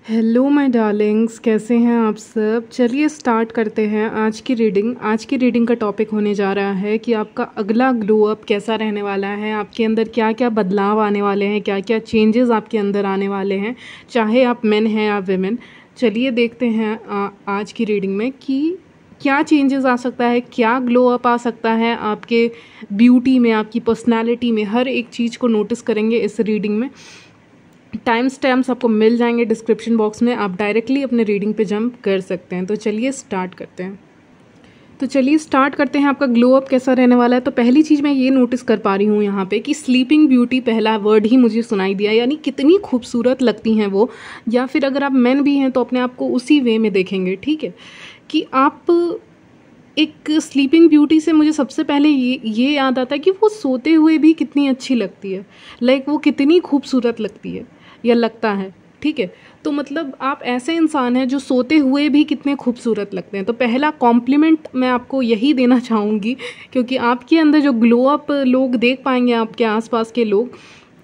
Hello my Darling's, कैसे हैं आप सब। चलिए स्टार्ट करते हैं आज की रीडिंग। आज की रीडिंग का टॉपिक होने जा रहा है कि आपका अगला ग्लो अप कैसा रहने वाला है, आपके अंदर क्या क्या बदलाव आने वाले हैं, क्या क्या चेंजेस आपके अंदर आने वाले हैं, चाहे आप मेन हैं या विमेन। चलिए देखते हैं आज की रीडिंग में कि क्या चेंजेस आ सकता है, क्या ग्लो अप आ सकता है आपके ब्यूटी में, आपकी पर्सनैलिटी में। हर एक चीज़ को नोटिस करेंगे इस रीडिंग में। टाइम स्टैम्प्स आपको मिल जाएंगे डिस्क्रिप्शन बॉक्स में, आप डायरेक्टली अपने रीडिंग पे जंप कर सकते हैं। तो चलिए स्टार्ट करते हैं। आपका ग्लो अप कैसा रहने वाला है। तो पहली चीज़ मैं ये नोटिस कर पा रही हूँ यहाँ पे कि स्लीपिंग ब्यूटी पहला वर्ड ही मुझे सुनाई दिया, यानी कितनी खूबसूरत लगती हैं वो। या फिर अगर आप मैन भी हैं तो अपने आप को उसी वे में देखेंगे, ठीक है, कि आप एक स्लीपिंग ब्यूटी से मुझे सबसे पहले ये याद आता है कि वो सोते हुए भी कितनी अच्छी लगती है। लाइक वो कितनी खूबसूरत लगती है या लगता है, ठीक है। तो मतलब आप ऐसे इंसान हैं जो सोते हुए भी कितने खूबसूरत लगते हैं। तो पहला कॉम्प्लीमेंट मैं आपको यही देना चाहूँगी, क्योंकि आपके अंदर जो ग्लो अप लोग देख पाएंगे, आपके आसपास के लोग,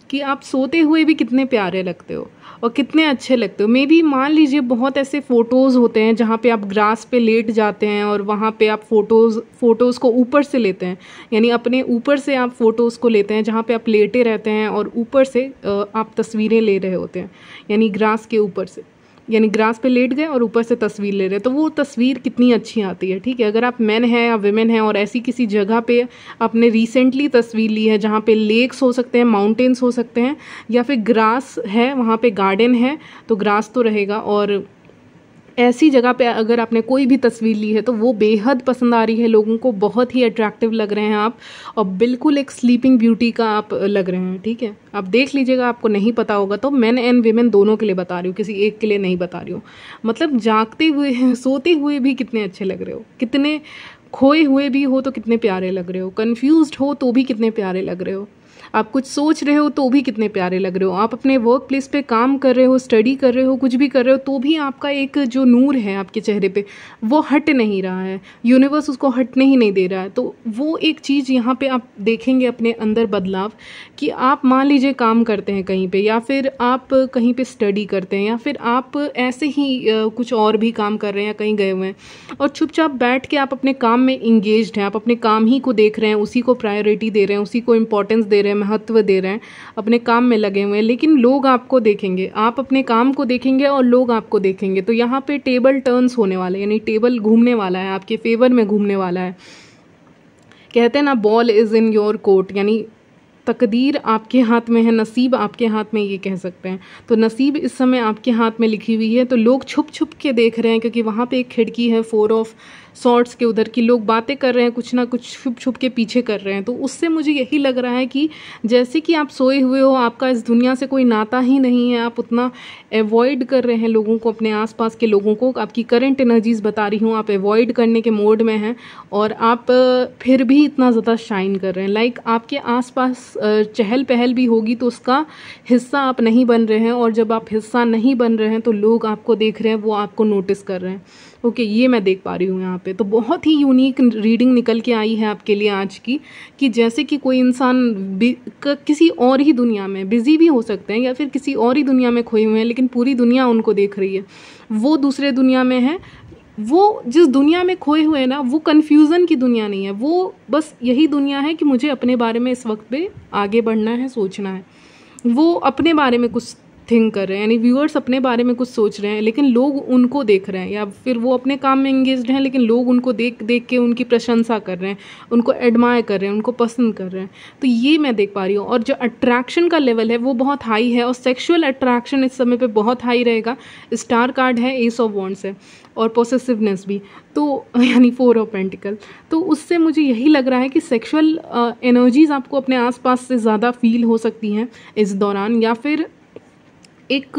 कि आप सोते हुए भी कितने प्यारे लगते हो और कितने अच्छे लगते हो। मे बी मान लीजिए बहुत ऐसे फ़ोटोज़ होते हैं जहाँ पे आप ग्रास पे लेट जाते हैं और वहाँ पे आप फ़ोटोज़ को ऊपर से लेते हैं, यानी अपने ऊपर से आप फ़ोटोज़ को लेते हैं जहाँ पे आप लेटे रहते हैं और ऊपर से आप तस्वीरें ले रहे होते हैं, यानी ग्रास के ऊपर से, यानी ग्रास पे लेट गए और ऊपर से तस्वीर ले रहे हैं। तो वो तस्वीर कितनी अच्छी आती है, ठीक है। अगर आप मैन हैं या विमेन हैं और ऐसी किसी जगह पे आपने रिसेंटली तस्वीर ली है जहाँ पे लेक्स हो सकते हैं, माउंटेन्स हो सकते हैं, या फिर ग्रास है, वहाँ पे गार्डन है तो ग्रास तो रहेगा, और ऐसी जगह पे अगर आपने कोई भी तस्वीर ली है तो वो बेहद पसंद आ रही है लोगों को, बहुत ही अट्रैक्टिव लग रहे हैं आप, और बिल्कुल एक स्लीपिंग ब्यूटी का आप लग रहे हैं, ठीक है। आप देख लीजिएगा, आपको नहीं पता होगा तो मेन एंड विमेन दोनों के लिए बता रही हूँ, किसी एक के लिए नहीं बता रही हूँ। मतलब जागते हुए सोते हुए भी कितने अच्छे लग रहे हो, कितने खोए हुए भी हो तो कितने प्यारे लग रहे हो, कन्फ्यूज्ड हो तो भी कितने प्यारे लग रहे हो, आप कुछ सोच रहे हो तो भी कितने प्यारे लग रहे हो, आप अपने वर्क प्लेस पे काम कर रहे हो, स्टडी कर रहे हो, कुछ भी कर रहे हो तो भी आपका एक जो नूर है आपके चेहरे पे वो हट नहीं रहा है, यूनिवर्स उसको हटने ही नहीं दे रहा है। तो वो एक चीज़ यहाँ पे आप देखेंगे अपने अंदर बदलाव, कि आप मान लीजिए काम करते हैं कहीं पे, या फिर आप कहीं पे स्टडी करते हैं, या फिर आप ऐसे ही कुछ और भी काम कर रहे हैं, कहीं गए हुए हैं और चुपचाप बैठ के आप अपने काम में इंगेज्ड हैं, आप अपने काम ही को देख रहे हैं, उसी को प्रायोरिटी दे रहे हैं, उसी को इम्पोर्टेंस दे रहे हैं, महत्व दे रहे हैं, अपने काम में लगे हुए हैं। लेकिन लोग आपको देखेंगे, आप अपने काम को देखेंगे और लोग आपको देखेंगे। तो यहाँ पे टेबल टर्न्स होने वाले, यानी टेबल घूमने वाला है, आपके फेवर में घूमने वाला है। कहते हैं ना, ball is in your court, यानी तकदीर आपके हाथ में है, नसीब आपके हाथ में, ये कह सकते हैं। तो नसीब इस समय आपके हाथ में लिखी हुई है। तो लोग छुप छुप के देख रहे हैं, क्योंकि वहाँ पे एक खिड़की है 4 ऑफ सॉर्ड्स के उधर की, लोग बातें कर रहे हैं, कुछ ना कुछ छुप छुप के पीछे कर रहे हैं। तो उससे मुझे यही लग रहा है कि जैसे कि आप सोए हुए हो, आपका इस दुनिया से कोई नाता ही नहीं है, आप उतना एवॉइड कर रहे हैं लोगों को, अपने आसपास के लोगों को। आपकी करंट एनर्जीज बता रही हूँ, आप एवॉइड करने के मोड में हैं और आप फिर भी इतना ज़्यादा शाइन कर रहे हैं। लाइक आपके आसपास चहल पहल भी होगी तो उसका हिस्सा आप नहीं बन रहे हैं, और जब आप हिस्सा नहीं बन रहे हैं तो लोग आपको देख रहे हैं, वो आपको नोटिस कर रहे हैं। ओके, ये मैं देख पा रही हूँ यहाँ पे। तो बहुत ही यूनिक रीडिंग निकल के आई है आपके लिए आज की, कि जैसे कि कोई इंसान किसी और ही दुनिया में बिजी भी हो सकते हैं, या फिर किसी और ही दुनिया में खोए हुए हैं, लेकिन पूरी दुनिया उनको देख रही है, वो दूसरे दुनिया में है। वो जिस दुनिया में खोए हुए हैं ना, वो कन्फ्यूज़न की दुनिया नहीं है, वो बस यही दुनिया है कि मुझे अपने बारे में इस वक्त पे आगे बढ़ना है, सोचना है। वो अपने बारे में कुछ थिंक कर रहे हैं, यानी व्यूअर्स अपने बारे में कुछ सोच रहे हैं, लेकिन लोग उनको देख रहे हैं, या फिर वो अपने काम में एंगेज्ड हैं, लेकिन लोग उनको देख देख के उनकी प्रशंसा कर रहे हैं, उनको एडमायर कर रहे हैं, उनको पसंद कर रहे हैं। तो ये मैं देख पा रही हूँ। और जो अट्रैक्शन का लेवल है वो बहुत हाई है, और सेक्शुअल अट्रैक्शन इस समय पे बहुत हाई रहेगा। स्टार कार्ड है, एस ऑफ वॉन्ड्स है, और पॉसेसिवनेस भी, तो यानी 4 ऑफ पेंटिकल। तो उससे मुझे यही लग रहा है कि सेक्शुअल एनर्जीज आपको अपने आसपास से ज़्यादा फील हो सकती हैं इस दौरान, या फिर एक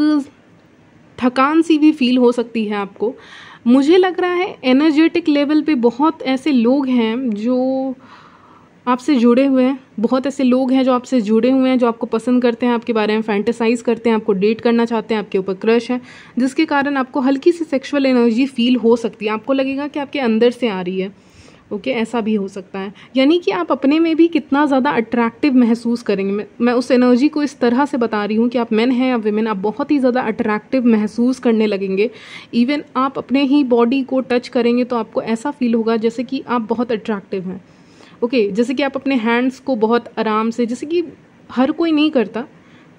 थकान सी भी फील हो सकती है आपको। मुझे लग रहा है एनर्जेटिक लेवल पे बहुत ऐसे लोग हैं जो आपसे जुड़े हुए हैं, बहुत ऐसे लोग हैं जो आपसे जुड़े हुए हैं, जो आपको पसंद करते हैं, आपके बारे में फैंटेसाइज करते हैं, आपको डेट करना चाहते हैं, आपके ऊपर क्रश है, जिसके कारण आपको हल्की सी सेक्सुअल एनर्जी फील हो सकती है। आपको लगेगा कि आपके अंदर से आ रही है, ओके, ऐसा भी हो सकता है। यानी कि आप अपने में भी कितना ज़्यादा अट्रैक्टिव महसूस करेंगे। मैं उस एनर्जी को इस तरह से बता रही हूँ कि आप मेन हैं या विमेन, आप बहुत ही ज़्यादा अट्रैक्टिव महसूस करने लगेंगे। इवन आप अपने ही बॉडी को टच करेंगे तो आपको ऐसा फील होगा जैसे कि आप बहुत अट्रैक्टिव हैं। ओके, जैसे कि आप अपने हैंड्स को बहुत आराम से, जैसे कि हर कोई नहीं करता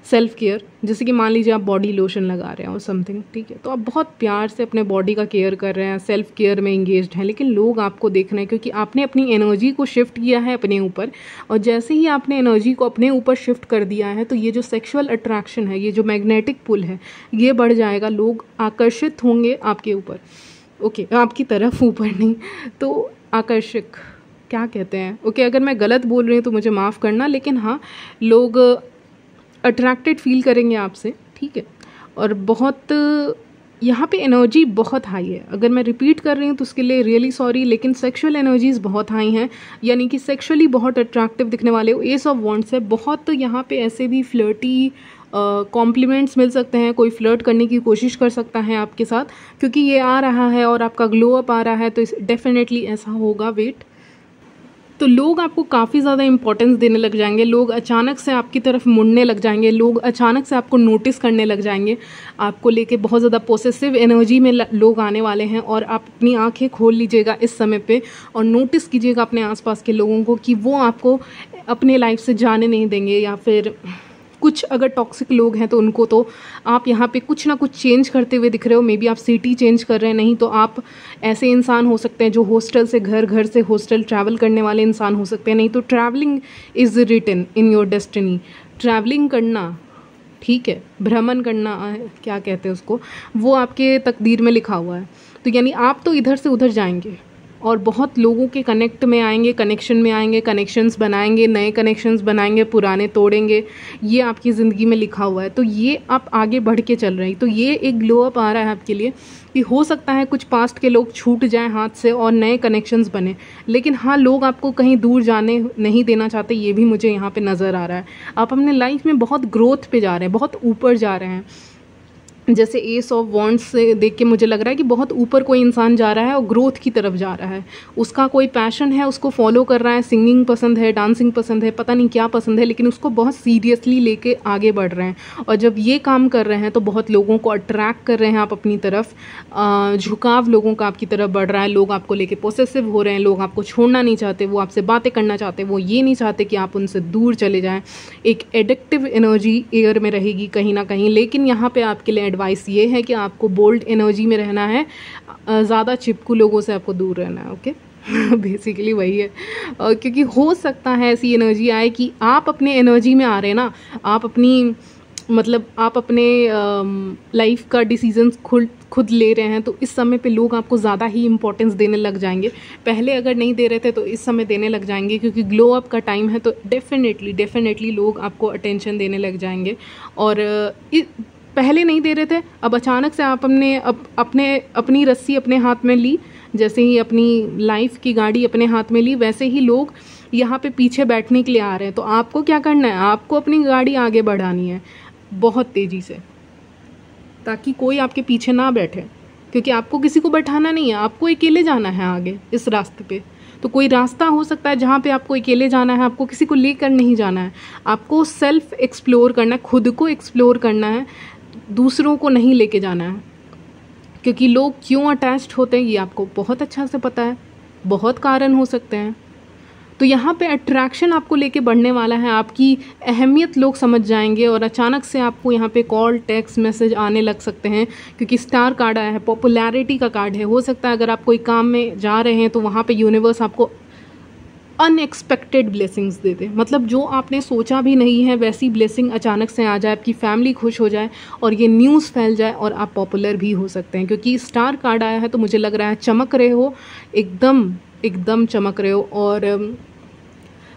सेल्फ केयर, जैसे कि मान लीजिए आप बॉडी लोशन लगा रहे हैं और समथिंग, ठीक है, तो आप बहुत प्यार से अपने बॉडी का केयर कर रहे हैं, सेल्फ केयर में इंगेज्ड हैं, लेकिन लोग आपको देख रहे हैं क्योंकि आपने अपनी एनर्जी को शिफ्ट किया है अपने ऊपर। और जैसे ही आपने एनर्जी को अपने ऊपर शिफ्ट कर दिया है तो ये जो सेक्सुअल अट्रैक्शन है, ये जो मैग्नेटिक पुल है, ये बढ़ जाएगा। लोग आकर्षित होंगे आपके ऊपर, ओके, आपकी तरफ, ऊपर नहीं तो आकर्षक क्या कहते हैं, ओके, अगर मैं गलत बोल रही हूँ तो मुझे माफ़ करना, लेकिन हाँ, लोग अट्रैक्टेड फील करेंगे आपसे, ठीक है। और बहुत यहाँ पे एनर्जी बहुत हाई है। अगर मैं रिपीट कर रही हूँ तो उसके लिए रियली सॉरी, लेकिन सेक्सुअल एनर्जीज बहुत हाई हैं, यानी कि सेक्सुअली बहुत अट्रैक्टिव दिखने वाले हो। एस ऑफ वॉन्ड्स है, बहुत यहाँ पे ऐसे भी फ्लर्टी कॉम्प्लीमेंट्स मिल सकते हैं, कोई फ्लर्ट करने की कोशिश कर सकता है आपके साथ, क्योंकि ये आ रहा है और आपका ग्लो अप आ रहा है, तो डेफिनेटली ऐसा होगा। वेट, तो लोग आपको काफ़ी ज़्यादा इंपॉर्टेंस देने लग जाएंगे, लोग अचानक से आपकी तरफ मुड़ने लग जाएंगे, लोग अचानक से आपको नोटिस करने लग जाएंगे, आपको लेके बहुत ज़्यादा पॉसेसिव एनर्जी में लोग आने वाले हैं। और आप अपनी आंखें खोल लीजिएगा इस समय पे और नोटिस कीजिएगा अपने आसपास के लोगों को कि वो आपको अपने लाइफ से जाने नहीं देंगे, या फिर कुछ अगर टॉक्सिक लोग हैं तो उनको तो आप यहाँ पे कुछ ना कुछ चेंज करते हुए दिख रहे हो। मे बी आप सिटी चेंज कर रहे हैं, नहीं तो आप ऐसे इंसान हो सकते हैं जो हॉस्टल से घर, घर से हॉस्टल ट्रैवल करने वाले इंसान हो सकते हैं, नहीं तो travelling is written in your destiny. Travelling करना, ठीक है, भ्रमण करना, क्या कहते हैं उसको, वो आपके तकदीर में लिखा हुआ है। तो यानी आप तो इधर से उधर जाएंगे और बहुत लोगों के कनेक्ट में आएंगे, कनेक्शन में आएंगे, कनेक्शंस बनाएंगे, नए कनेक्शंस बनाएंगे, पुराने तोड़ेंगे, ये आपकी ज़िंदगी में लिखा हुआ है। तो ये आप आगे बढ़ के चल रहे हैं, तो ये एक ग्लो अप आ रहा है आपके लिए कि हो सकता है कुछ पास्ट के लोग छूट जाएं हाथ से और नए कनेक्शंस बने, लेकिन हाँ, लोग आपको कहीं दूर जाने नहीं देना चाहते, ये भी मुझे यहाँ पे नज़र आ रहा है। आप अपने लाइफ में बहुत ग्रोथ पे जा रहे हैं, बहुत ऊपर जा रहे हैं। जैसे एस ऑफ वॉन्ड्स से देख के मुझे लग रहा है कि बहुत ऊपर कोई इंसान जा रहा है और ग्रोथ की तरफ जा रहा है, उसका कोई पैशन है, उसको फॉलो कर रहा है, सिंगिंग पसंद है, डांसिंग पसंद है, पता नहीं क्या पसंद है, लेकिन उसको बहुत सीरियसली लेके आगे बढ़ रहे हैं। और जब ये काम कर रहे हैं तो बहुत लोगों को अट्रैक्ट कर रहे हैं आप अपनी तरफ, झुकाव लोगों का आपकी तरफ बढ़ रहा है, लोग आपको लेके पोसेसिव हो रहे हैं, लोग आपको छोड़ना नहीं चाहते, वो आपसे बातें करना चाहते, वो ये नहीं चाहते कि आप उनसे दूर चले जाएं। एक एडिक्टिव एनर्जी एयर में रहेगी कहीं ना कहीं, लेकिन यहाँ पे आपके लिए एडवाइस ये है कि आपको बोल्ड एनर्जी में रहना है, ज़्यादा चिपकू लोगों से आपको दूर रहना है, ओके। बेसिकली वही है, क्योंकि हो सकता है ऐसी एनर्जी आए कि आप अपने एनर्जी में आ रहे हैं ना, आप अपनी मतलब आप अपने लाइफ का डिसीजंस खुद ले रहे हैं, तो इस समय पे लोग आपको ज़्यादा ही इंपॉर्टेंस देने लग जाएंगे। पहले अगर नहीं दे रहे थे तो इस समय देने लग जाएंगे, क्योंकि ग्लो अप का टाइम है, तो डेफिनेटली लोग आपको अटेंशन देने लग जाएंगे। और पहले नहीं दे रहे थे, अब अचानक से आप अपनी रस्सी अपने हाथ में ली, जैसे ही अपनी लाइफ की गाड़ी अपने हाथ में ली, वैसे ही लोग यहाँ पे पीछे बैठने के लिए आ रहे हैं। तो आपको क्या करना है, आपको अपनी गाड़ी आगे बढ़ानी है बहुत तेज़ी से, ताकि कोई आपके पीछे ना बैठे, क्योंकि आपको किसी को बैठाना नहीं है, आपको अकेले जाना है आगे इस रास्ते पे। तो कोई रास्ता हो सकता है जहाँ पे आपको अकेले जाना है, आपको किसी को लेकर नहीं जाना है, आपको सेल्फ एक्सप्लोर करना है, खुद को एक्सप्लोर करना है, दूसरों को नहीं लेके जाना है। क्योंकि लोग क्यों अटैच्ड होते हैं ये आपको बहुत अच्छा से पता है, बहुत कारण हो सकते हैं। तो यहाँ पे अट्रैक्शन आपको लेके बढ़ने वाला है, आपकी अहमियत लोग समझ जाएंगे और अचानक से आपको यहाँ पे कॉल, टेक्स्ट मैसेज आने लग सकते हैं, क्योंकि स्टार कार्ड आया है, पॉपुलैरिटी का कार्ड है। हो सकता है अगर आप कोई काम में जा रहे हैं तो वहाँ पे यूनिवर्स आपको अनएक्सपेक्टेड ब्लेसिंग्स दे दे, मतलब जो आपने सोचा भी नहीं है वैसी ब्लेसिंग अचानक से आ जाए, आपकी फैमिली खुश हो जाए और ये न्यूज़ फैल जाए और आप पॉपुलर भी हो सकते हैं। क्योंकि स्टार कार्ड आया है तो मुझे लग रहा है चमक रहे हो, एकदम चमक रहे हो। और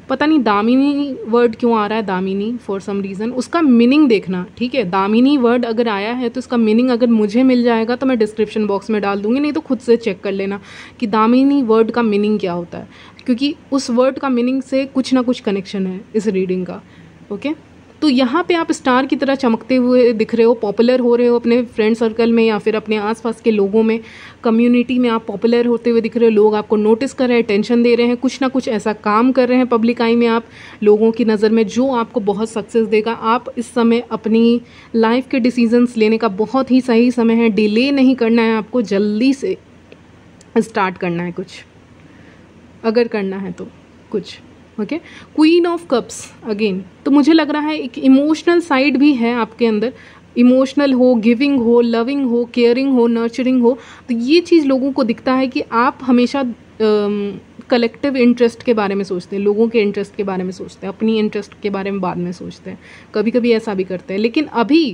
पता नहीं दामिनी वर्ड क्यों आ रहा है, दामिनी फॉर सम रीज़न, उसका मीनिंग देखना, ठीक है। दामिनी वर्ड अगर आया है तो इसका मीनिंग अगर मुझे मिल जाएगा तो मैं डिस्क्रिप्शन बॉक्स में डाल दूंगी, नहीं तो खुद से चेक कर लेना कि दामिनी वर्ड का मीनिंग क्या होता है, क्योंकि उस वर्ड का मीनिंग से कुछ ना कुछ कनेक्शन है इस रीडिंग का, ओके। तो यहाँ पे आप स्टार की तरह चमकते हुए दिख रहे हो, पॉपुलर हो रहे हो अपने फ्रेंड सर्कल में या फिर अपने आसपास के लोगों में, कम्युनिटी में आप पॉपुलर होते हुए दिख रहे हो। लोग आपको नोटिस कर रहे हैं, टेंशन दे रहे हैं, कुछ ना कुछ ऐसा काम कर रहे हैं पब्लिक आई में आप लोगों की नज़र में जो आपको बहुत सक्सेस देगा। आप इस समय अपनी लाइफ के डिसीजंस लेने का बहुत ही सही समय है। डिले नहीं करना है, आपको जल्दी से स्टार्ट करना है कुछ, अगर करना है तो कुछ। Okay, queen of cups again, तो मुझे लग रहा है एक इमोशनल साइड भी है आपके अंदर, इमोशनल हो, गिविंग हो, लविंग हो, केयरिंग हो, नर्चरिंग हो। तो ये चीज़ लोगों को दिखता है कि आप हमेशा कलेक्टिव इंटरेस्ट के बारे में सोचते हैं, लोगों के इंटरेस्ट के बारे में सोचते हैं, अपनी इंटरेस्ट के बारे में बाद में सोचते हैं, कभी कभी ऐसा भी करते हैं। लेकिन अभी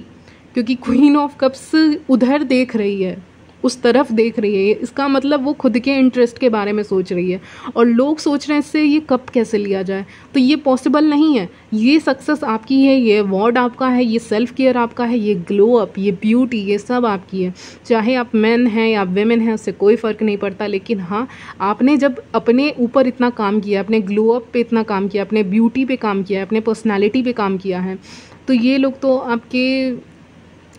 क्योंकि क्वीन ऑफ कप्स उधर देख रही है, उस तरफ देख रही है, इसका मतलब वो खुद के इंटरेस्ट के बारे में सोच रही है और लोग सोच रहे हैं इससे ये कप कैसे लिया जाए। तो ये पॉसिबल नहीं है। ये सक्सेस आपकी है, ये अवार्ड आपका है, ये सेल्फ केयर आपका है, ये ग्लो अप, ये ब्यूटी, ये सब आपकी है। चाहे आप मैन हैं या वेमेन हैं, उससे कोई फ़र्क नहीं पड़ता। लेकिन हाँ, आपने जब अपने ऊपर इतना काम किया, अपने ग्लो अप पे इतना काम किया, अपने ब्यूटी पे काम किया, अपने पर्सनैलिटी पे काम किया है, तो ये लोग तो आपके,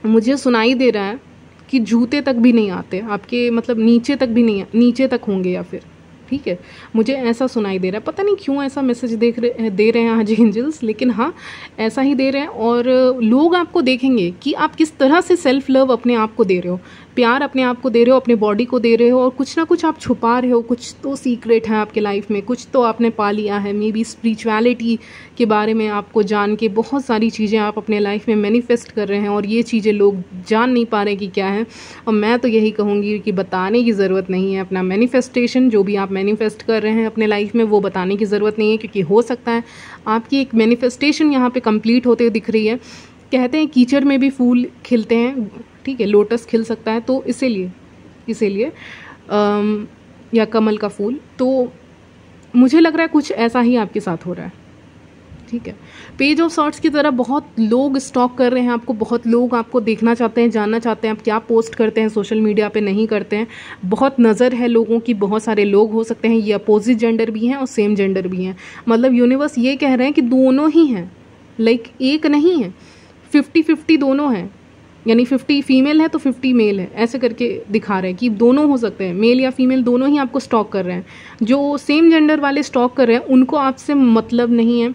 मुझे सुनाई दे रहा है कि जूते तक भी नहीं आते आपके, मतलब नीचे तक भी नहीं, नीचे तक होंगे या फिर, ठीक है, मुझे ऐसा सुनाई दे रहा है। पता नहीं क्यों ऐसा मैसेज दे रहे हैं आज एंजल्स, लेकिन हाँ ऐसा ही दे रहे हैं। और लोग आपको देखेंगे कि आप किस तरह से सेल्फ लव अपने आप को दे रहे हो, प्यार अपने आप को दे रहे हो, अपने बॉडी को दे रहे हो, और कुछ ना कुछ आप छुपा रहे हो, कुछ तो सीक्रेट है आपके लाइफ में, कुछ तो आपने पा लिया है। मे बी स्पिरिचुअलिटी के बारे में आपको जान के बहुत सारी चीज़ें आप अपने लाइफ में मैनिफेस्ट कर रहे हैं और ये चीज़ें लोग जान नहीं पा रहे कि क्या है। और मैं तो यही कहूँगी कि बताने की ज़रूरत नहीं है। अपना मैनिफेस्टेशन जो भी आप मैनिफेस्ट कर रहे हैं अपने लाइफ में, वो बताने की ज़रूरत नहीं है, क्योंकि हो सकता है आपकी एक मैनिफेस्टेशन यहाँ पे कंप्लीट होते हुए दिख रही है। कहते हैं कीचड़ में भी फूल खिलते हैं, ठीक है, लोटस खिल सकता है, तो इसीलिए या कमल का फूल। तो मुझे लग रहा है कुछ ऐसा ही आपके साथ हो रहा है, ठीक है। पेज ऑफ सॉर्ट्स की तरह बहुत लोग स्टॉक कर रहे हैं आपको, बहुत लोग आपको देखना चाहते हैं, जानना चाहते हैं आप क्या पोस्ट करते हैं सोशल मीडिया पे, नहीं करते हैं। बहुत नज़र है लोगों की, बहुत सारे लोग हो सकते हैं, ये अपोजिट जेंडर भी हैं और सेम जेंडर भी हैं। मतलब यूनिवर्स ये कह रहे हैं कि दोनों ही हैं, लाइक एक नहीं है, 50-50 दोनों हैं, यानी 50 फीमेल है तो 50 मेल है, ऐसे करके दिखा रहे हैं कि दोनों हो सकते हैं, मेल या फीमेल दोनों ही आपको स्टॉक कर रहे हैं। जो सेम जेंडर वाले स्टॉक कर रहे हैं उनको आपसे मतलब नहीं है,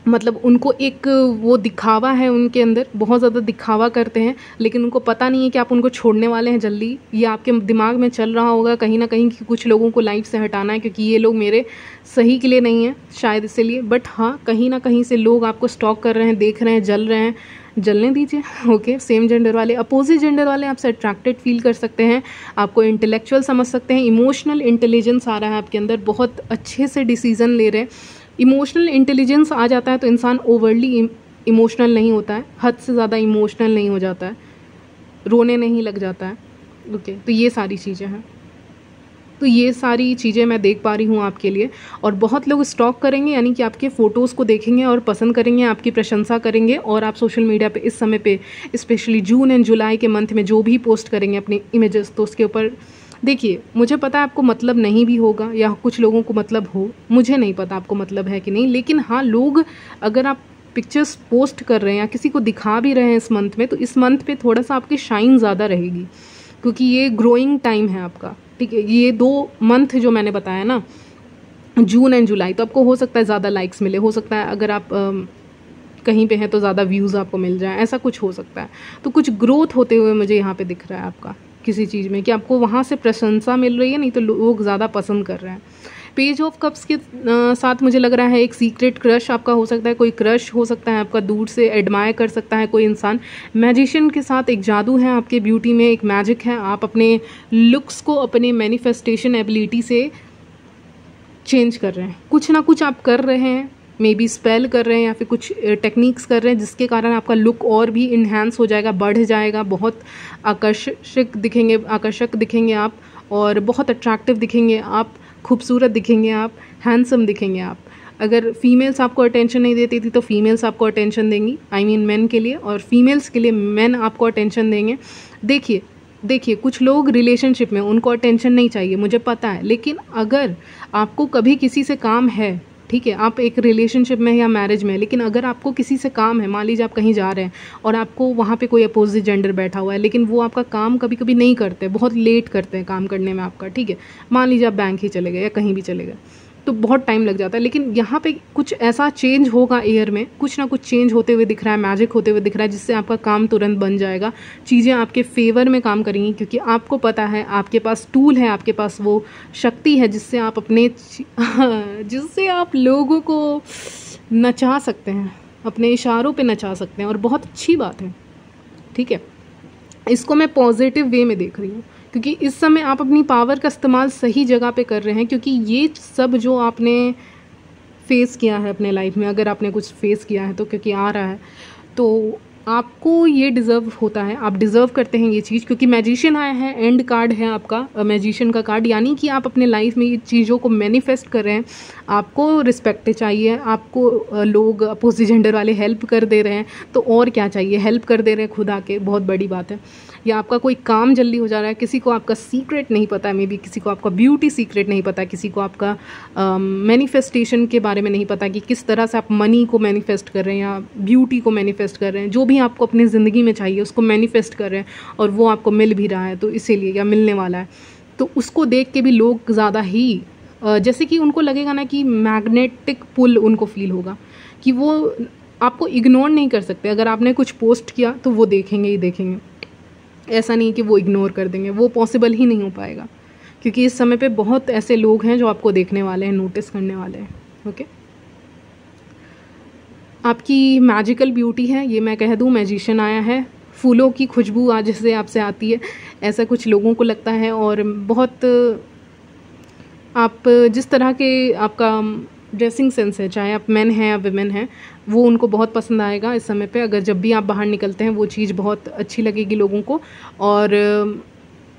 मतलब उनको एक वो दिखावा है उनके अंदर, बहुत ज़्यादा दिखावा करते हैं, लेकिन उनको पता नहीं है कि आप उनको छोड़ने वाले हैं जल्दी। ये आपके दिमाग में चल रहा होगा कहीं ना कहीं कि कुछ लोगों को लाइफ से हटाना है, क्योंकि ये लोग मेरे सही के लिए नहीं है शायद, इसलिए। बट हाँ, कहीं ना कहीं से लोग आपको स्टॉक कर रहे हैं, देख रहे हैं, जल रहे हैं, जलने दीजिए। ओके, सेम जेंडर वाले, अपोजिट जेंडर वाले आपसे अट्रैक्टेड फील कर सकते हैं, आपको इंटेलेक्चुअल समझ सकते हैं, इमोशनल इंटेलिजेंस आ रहा है आपके अंदर, बहुत अच्छे से डिसीजन ले रहे हैं। इमोशनल इंटेलिजेंस आ जाता है तो इंसान ओवरली इमोशनल नहीं होता है, हद से ज़्यादा इमोशनल नहीं हो जाता है, रोने नहीं लग जाता है। ओके, तो ये सारी चीज़ें हैं, तो ये सारी चीज़ें मैं देख पा रही हूँ आपके लिए। और बहुत लोग स्टॉक करेंगे, यानी कि आपके फ़ोटोज़ को देखेंगे और पसंद करेंगे, आपकी प्रशंसा करेंगे, और आप सोशल मीडिया पे इस समय पे स्पेशली जून एंड जुलाई के मंथ में जो भी पोस्ट करेंगे अपने इमेजेस, तो उसके ऊपर देखिए, मुझे पता है आपको मतलब नहीं भी होगा, या कुछ लोगों को मतलब हो, मुझे नहीं पता आपको मतलब है कि नहीं, लेकिन हाँ, लोग अगर आप पिक्चर्स पोस्ट कर रहे हैं या किसी को दिखा भी रहे हैं इस मंथ में, तो इस मंथ पे थोड़ा सा आपकी शाइन ज़्यादा रहेगी, क्योंकि ये ग्रोइंग टाइम है आपका, ठीक है। ये 2 मंथ जो मैंने बताया ना, जून एंड जुलाई, तो आपको हो सकता है ज़्यादा लाइक्स मिले, हो सकता है अगर आप कहीं पे हैं तो ज़्यादा व्यूज़ आपको मिल जाए, ऐसा कुछ हो सकता है। तो कुछ ग्रोथ होते हुए मुझे यहाँ पे दिख रहा है आपका किसी चीज़ में, कि आपको वहाँ से प्रशंसा मिल रही है, नहीं तो लोग ज़्यादा पसंद कर रहे हैं। पेज ऑफ कप्स के साथ मुझे लग रहा है एक सीक्रेट क्रश आपका हो सकता है, कोई क्रश हो सकता है आपका, दूर से एडमायर कर सकता है कोई इंसान। मैजिशियन के साथ एक जादू है आपके ब्यूटी में, एक मैजिक है, आप अपने लुक्स को अपने मैनिफेस्टेशन एबिलिटी से चेंज कर रहे हैं, कुछ ना कुछ आप कर रहे हैं, मे बी स्पेल कर रहे हैं या फिर कुछ टेक्निक्स कर रहे हैं, जिसके कारण आपका लुक और भी इन्हांस हो जाएगा, बढ़ जाएगा, बहुत आकर्षक दिखेंगे आप, और बहुत अट्रैक्टिव दिखेंगे आप, खूबसूरत दिखेंगे आप, हैंडसम दिखेंगे आप। अगर फीमेल्स आपको अटेंशन नहीं देती थी तो फीमेल्स आपको अटेंशन देंगी, आई मीन मेन के लिए, और फीमेल्स के लिए मेन आपको अटेंशन देंगे। देखिए कुछ लोग रिलेशनशिप में, उनको अटेंशन नहीं चाहिए, मुझे पता है, लेकिन अगर आपको कभी किसी से काम है ठीक है, आप एक रिलेशनशिप में या मैरिज में, लेकिन अगर आपको किसी से काम है, मान लीजिए आप कहीं जा रहे हैं और आपको वहाँ पे कोई अपोजिट जेंडर बैठा हुआ है, लेकिन वो आपका काम कभी कभी नहीं करते, बहुत लेट करते हैं काम करने में आपका, ठीक है, मान लीजिए आप बैंक ही चले गए या कहीं भी चले गए, तो बहुत टाइम लग जाता है। लेकिन यहाँ पे कुछ ऐसा चेंज होगा एयर में, कुछ ना कुछ चेंज होते हुए दिख रहा है, मैजिक होते हुए दिख रहा है, जिससे आपका काम तुरंत बन जाएगा, चीज़ें आपके फेवर में काम करेंगी, क्योंकि आपको पता है, आपके पास टूल है, आपके पास वो शक्ति है जिससे आप अपने जिससे आप लोगों को नचा सकते हैं, अपने इशारों पे नचा सकते हैं, और बहुत अच्छी बात है, ठीक है। इसको मैं पॉजिटिव वे में देख रही हूँ, क्योंकि इस समय आप अपनी पावर का इस्तेमाल सही जगह पे कर रहे हैं, क्योंकि ये सब जो आपने फेस किया है अपने लाइफ में, अगर आपने कुछ फेस किया है तो, क्योंकि आ रहा है, तो आपको ये डिज़र्व होता है, आप डिज़र्व करते हैं ये चीज़, क्योंकि मैजिशियन आया है, एंड कार्ड है आपका, मैजिशियन का कार्ड, यानी कि आप अपने लाइफ में ये चीज़ों को मैनिफेस्ट कर रहे हैं। आपको रिस्पेक्ट चाहिए, आपको लोग अपोजिट जेंडर वाले हेल्प कर दे रहे हैं, तो और क्या चाहिए, हेल्प कर दे रहे हैं खुद आके, बहुत बड़ी बात है। या आपका कोई काम जल्दी हो जा रहा है, किसी को आपका सीक्रेट नहीं पता है, मे बी किसी को आपका ब्यूटी सीक्रेट नहीं पता, किसी को आपका मैनिफेस्टेशन के बारे में नहीं पता कि किस तरह से आप मनी को मैनिफेस्ट कर रहे हैं या ब्यूटी को मैनिफेस्ट कर रहे हैं, जो भी आपको अपनी ज़िंदगी में चाहिए उसको मैनिफेस्ट कर रहे हैं, और वो आपको मिल भी रहा है, तो इसीलिए, या मिलने वाला है, तो उसको देख के भी लोग ज़्यादा ही जैसे कि उनको लगेगा ना कि मैग्नेटिक पुल उनको फील होगा, कि वो आपको इग्नोर नहीं कर सकते। अगर आपने कुछ पोस्ट किया तो वो देखेंगे ही देखेंगे, ऐसा नहीं कि वो इग्नोर कर देंगे, वो पॉसिबल ही नहीं हो पाएगा, क्योंकि इस समय पे बहुत ऐसे लोग हैं जो आपको देखने वाले हैं, नोटिस करने वाले हैं। ओके, आपकी मैजिकल ब्यूटी है, ये मैं कह दूँ, मैजिशियन आया है, फूलों की खुशबू आज से आपसे आती है, ऐसा कुछ लोगों को लगता है, और बहुत आप जिस तरह के आपका ड्रेसिंग सेंस है, चाहे आप मेन हैं या विमेन हैं, वो उनको बहुत पसंद आएगा इस समय पे। अगर जब भी आप बाहर निकलते हैं वो चीज़ बहुत अच्छी लगेगी लोगों को। और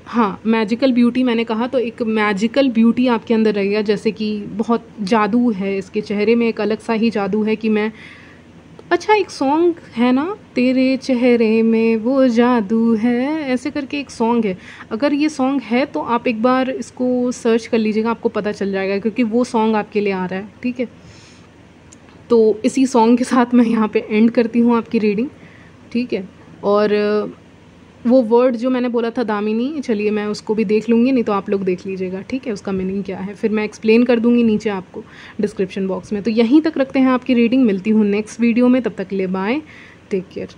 हाँ, मैजिकल ब्यूटी मैंने कहा, तो एक मैजिकल ब्यूटी आपके अंदर रहेगा, जैसे कि बहुत जादू है इसके चेहरे में, एक अलग सा ही जादू है कि मैं, अच्छा एक सॉन्ग है ना, तेरे चेहरे में वो जादू है, ऐसे करके एक सॉन्ग है। अगर ये सॉन्ग है तो आप एक बार इसको सर्च कर लीजिएगा, आपको पता चल जाएगा, क्योंकि वो सॉन्ग आपके लिए आ रहा है, ठीक है। तो इसी सॉन्ग के साथ मैं यहाँ पे एंड करती हूँ आपकी रीडिंग, ठीक है। और वो वर्ड जो मैंने बोला था दामिनी, चलिए मैं उसको भी देख लूँगी, नहीं तो आप लोग देख लीजिएगा, ठीक है, उसका मीनिंग क्या है, फिर मैं एक्सप्लेन कर दूँगी नीचे आपको डिस्क्रिप्शन बॉक्स में। तो यहीं तक रखते हैं आपकी रीडिंग, मिलती हूँ नेक्स्ट वीडियो में, तब तक के लिए बाय, टेक केयर।